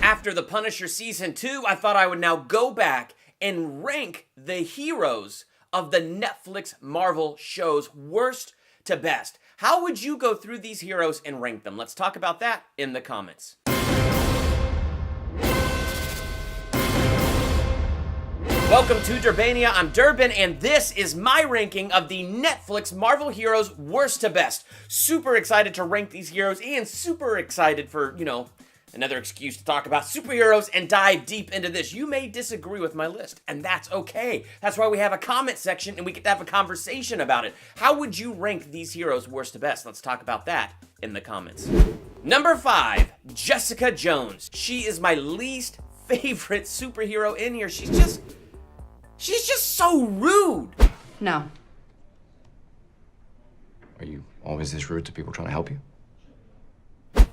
After The Punisher Season 2, I thought I would now go back and rank the heroes of the Netflix Marvel shows worst to best. How would you go through these heroes and rank them? Let's talk about that in the comments. Welcome to Durbania, I'm Durbin, and this is my ranking of the Netflix Marvel heroes worst to best. Super excited to rank these heroes and super excited for, another excuse to talk about superheroes and dive deep into this. You may disagree with my list, and that's okay. That's why we have a comment section and we get to have a conversation about it. How would you rank these heroes worst to best? Let's talk about that in the comments. Number 5, Jessica Jones. She is my least favorite superhero in here. She's just so rude. No. Are you always this rude to people trying to help you?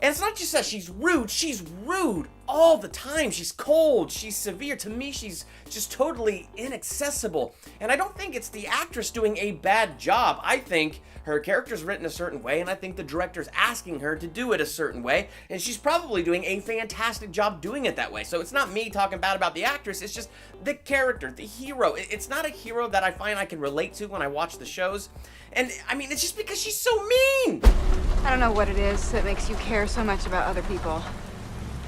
And it's not just that she's rude all the time. She's cold, she's severe. To me, she's just totally inaccessible. And I don't think it's the actress doing a bad job. I think her character's written a certain way, and I think the director's asking her to do it a certain way, and she's probably doing a fantastic job doing it that way. So it's not me talking bad about the actress, it's just the character, the hero. It's not a hero that I find I can relate to when I watch the shows. And I mean, it's just because she's so mean. I don't know what it is that makes you care so much about other people,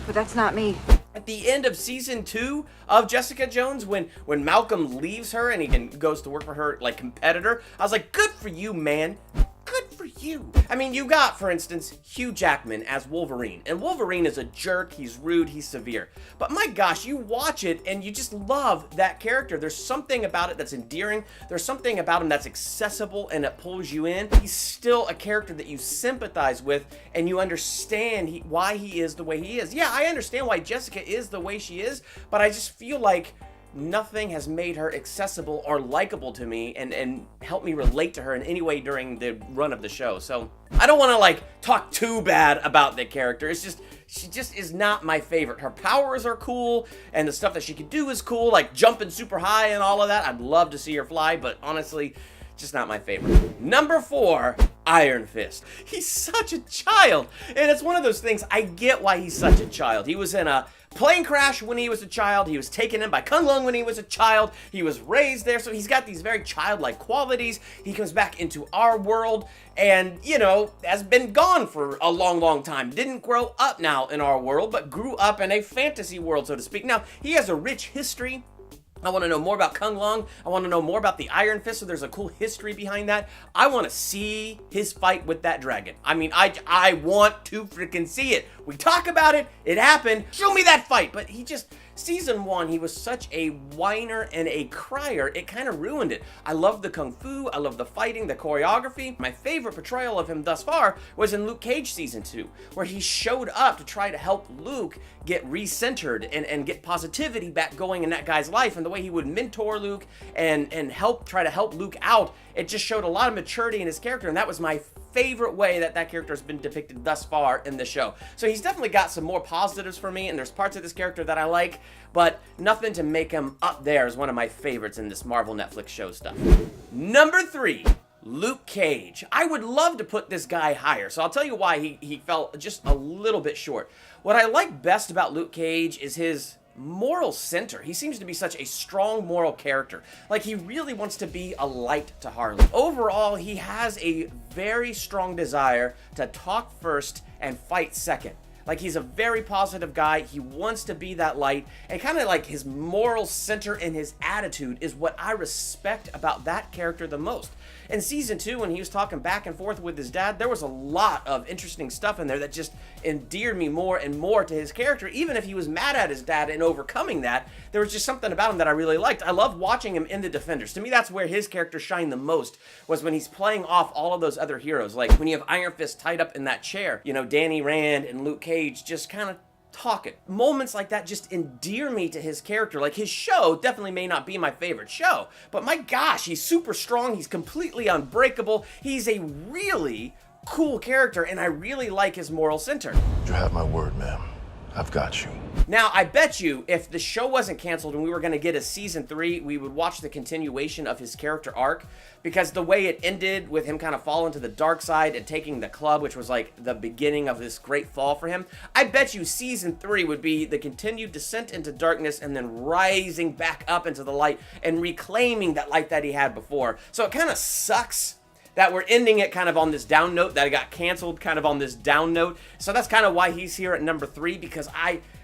but that's not me. At the end of season 2 of Jessica Jones, when Malcolm leaves her and he goes to work for her like competitor, I was like, good for you, man. Good for you. I mean, you got, for instance, Hugh Jackman as Wolverine. And Wolverine is a jerk, he's rude, he's severe. But my gosh, you watch it and you just love that character. There's something about it that's endearing. There's something about him that's accessible and it pulls you in. He's still a character that you sympathize with and you understand why he is the way he is. Yeah, I understand why Jessica is the way she is, but I just feel like nothing has made her accessible or likable to me and helped me relate to her in any way during the run of the show. So I don't want to talk too bad about the character. It's just, she just is not my favorite. Her powers are cool and the stuff that she can do is cool, like jumping super high and all of that. I'd love to see her fly, but honestly, just not my favorite. Number 4, Iron Fist. He's such a child. And it's one of those things, I get why he's such a child. He was in a plane crash when he was a child. He was taken in by Kung Lung when he was a child. He was raised there, so he's got these very childlike qualities. He comes back into our world and, has been gone for a long, long time. Didn't grow up now in our world, but grew up in a fantasy world, so to speak. Now, he has a rich history. I want to know more about Kung Lung. I want to know more about the Iron Fist, so there's a cool history behind that. I want to see his fight with that dragon. I mean, I want to freaking see it. We talk about it. It happened. Show me that fight. But season 1, he was such a whiner and a crier, it kind of ruined it. I love the kung fu, I love the fighting, the choreography. My favorite portrayal of him thus far was in Luke Cage season 2, where he showed up to try to help Luke get recentered and get positivity back going in that guy's life, and the way he would mentor Luke and try to help Luke out. It just showed a lot of maturity in his character, and that was my favorite way that character has been depicted thus far in the show. So he's definitely got some more positives for me, and there's parts of this character that I like, but nothing to make him up there as one of my favorites in this Marvel Netflix show stuff. Number 3, Luke Cage. I would love to put this guy higher, so I'll tell you why he fell just a little bit short. What I like best about Luke Cage is his moral center. He seems to be such a strong moral character. Like, he really wants to be a light to Harley. Overall, he has a very strong desire to talk first and fight second. Like, he's a very positive guy. He wants to be that light, and kind of like his moral center and his attitude is what I respect about that character the most. In season 2, when he was talking back and forth with his dad, there was a lot of interesting stuff in there that just endeared me more and more to his character. Even if he was mad at his dad and overcoming that, there was just something about him that I really liked. I love watching him in The Defenders. To me, that's where his character shined the most, was when he's playing off all of those other heroes. Like, when you have Iron Fist tied up in that chair, Danny Rand and Luke Cage just kind of talking. Moments like that just endear me to his character. Like, his show definitely may not be my favorite show, but my gosh, he's super strong. He's completely unbreakable. He's a really cool character, and I really like his moral center. You have my word, ma'am. I've got you. Now, I bet you if the show wasn't canceled and we were going to get a season 3, we would watch the continuation of his character arc, because the way it ended with him kind of falling to the dark side and taking the club, which was like the beginning of this great fall for him, I bet you season 3 would be the continued descent into darkness and then rising back up into the light and reclaiming that light that he had before. So it kind of sucks that we're ending it kind of on this down note, that it got canceled kind of on this down note. So that's kind of why he's here at number 3, because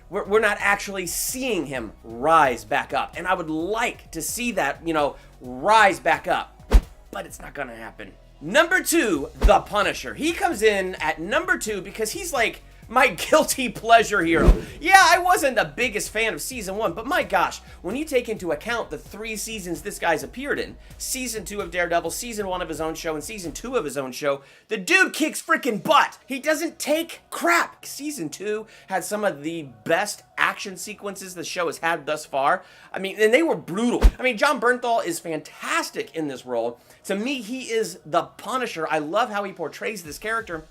we're not actually seeing him rise back up. And I would like to see that, you know, rise back up. But it's not gonna happen. Number 2, The Punisher. He comes in at number 2 because he's like my guilty pleasure hero. Yeah, I wasn't the biggest fan of season 1, but my gosh, when you take into account the 3 seasons this guy's appeared in, season 2 of Daredevil, season 1 of his own show, and season 2 of his own show, the dude kicks freaking butt. He doesn't take crap. Season 2 had some of the best action sequences the show has had thus far. I mean, and they were brutal. I mean, John Bernthal is fantastic in this role. To me, he is the Punisher. I love how he portrays this character.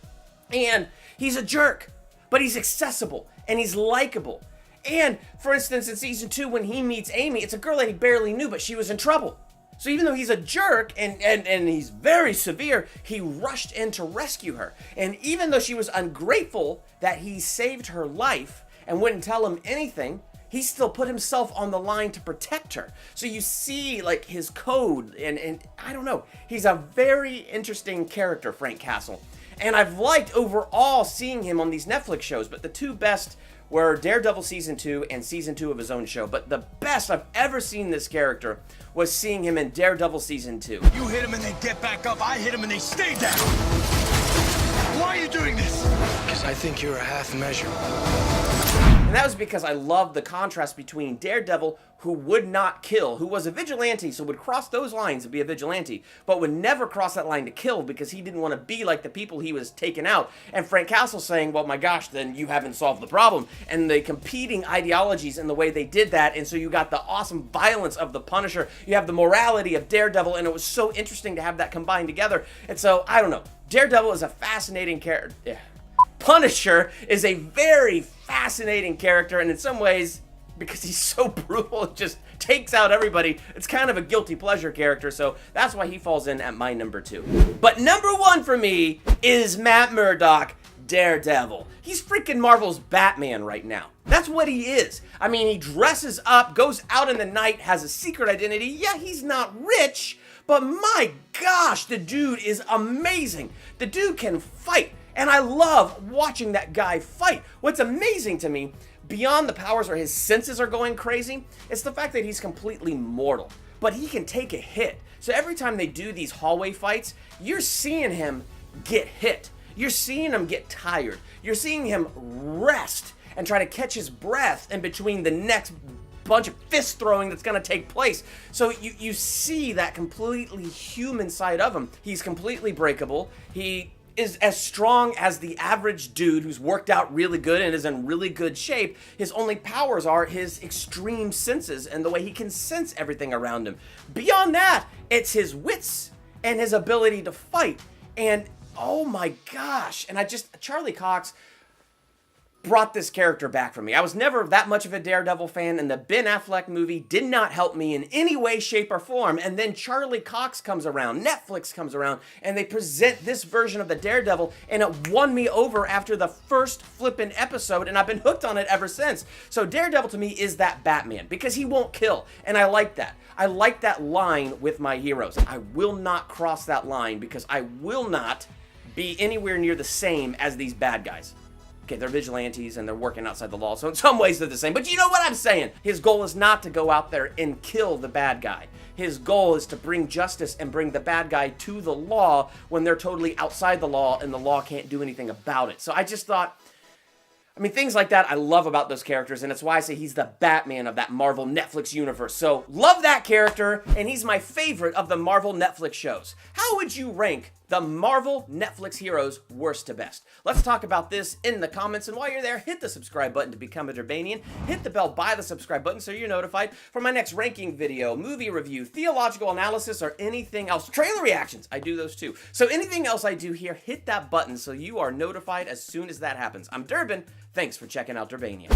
And he's a jerk, but he's accessible and he's likable. And for instance, in season 2, when he meets Amy, it's a girl that he barely knew, but she was in trouble. So even though he's a jerk and he's very severe, he rushed in to rescue her. And even though she was ungrateful that he saved her life and wouldn't tell him anything, he still put himself on the line to protect her. So you see like his code and I don't know. He's a very interesting character, Frank Castle. And I've liked overall seeing him on these Netflix shows, but the 2 best were Daredevil season 2 and season 2 of his own show. But the best I've ever seen this character was seeing him in Daredevil season 2. You hit them and they get back up. I hit them and they stay down. Why are you doing this? Because I think you're a half measure. And that was because I loved the contrast between Daredevil, who would not kill, who was a vigilante, so would cross those lines to be a vigilante, but would never cross that line to kill because he didn't want to be like the people he was taking out. And Frank Castle saying, well, my gosh, then you haven't solved the problem. And the competing ideologies and the way they did that, and so you got the awesome violence of the Punisher, you have the morality of Daredevil, and it was so interesting to have that combined together. And so, I don't know, Daredevil is a fascinating character. Yeah. Punisher is a very fascinating character, and in some ways, because he's so brutal, it just takes out everybody. It's kind of a guilty pleasure character, so that's why he falls in at my number 2. But number 1 for me is Matt Murdock, Daredevil. He's freaking Marvel's Batman right now. That's what he is. I mean, he dresses up, goes out in the night, has a secret identity. Yeah, he's not rich, but my gosh, the dude is amazing. The dude can fight. And I love watching that guy fight. What's amazing to me, beyond the powers where his senses are going crazy, it's the fact that he's completely mortal. But he can take a hit. So every time they do these hallway fights, you're seeing him get hit. You're seeing him get tired. You're seeing him rest and try to catch his breath in between the next bunch of fist throwing that's going to take place. So you see that completely human side of him. He's completely breakable. He is as strong as the average dude who's worked out really good and is in really good shape. His only powers are his extreme senses and the way he can sense everything around him. Beyond that, it's his wits and his ability to fight. And oh my gosh, and Charlie Cox brought this character back for me. I was never that much of a Daredevil fan, and the Ben Affleck movie did not help me in any way, shape, or form. And then Charlie Cox comes around, Netflix comes around, and they present this version of the Daredevil, and it won me over after the first flippin' episode, and I've been hooked on it ever since. So Daredevil to me is that Batman, because he won't kill, and I like that. I like that line with my heroes. I will not cross that line because I will not be anywhere near the same as these bad guys. Okay, they're vigilantes and they're working outside the law, so in some ways they're the same. But you know what I'm saying? His goal is not to go out there and kill the bad guy. His goal is to bring justice and bring the bad guy to the law when they're totally outside the law and the law can't do anything about it. So I just thought, I mean, things like that I love about those characters, and it's why I say he's the Batman of that Marvel Netflix universe. So love that character, and he's my favorite of the Marvel Netflix shows. How would you rank the Marvel Netflix heroes worst to best. Let's talk about this in the comments, and while you're there, hit the subscribe button to become a Durbanian, hit the bell by the subscribe button so you're notified for my next ranking video, movie review, theological analysis, or anything else. Trailer reactions, I do those too. So anything else I do here, hit that button so you are notified as soon as that happens. I'm Durbin, thanks for checking out Durbania.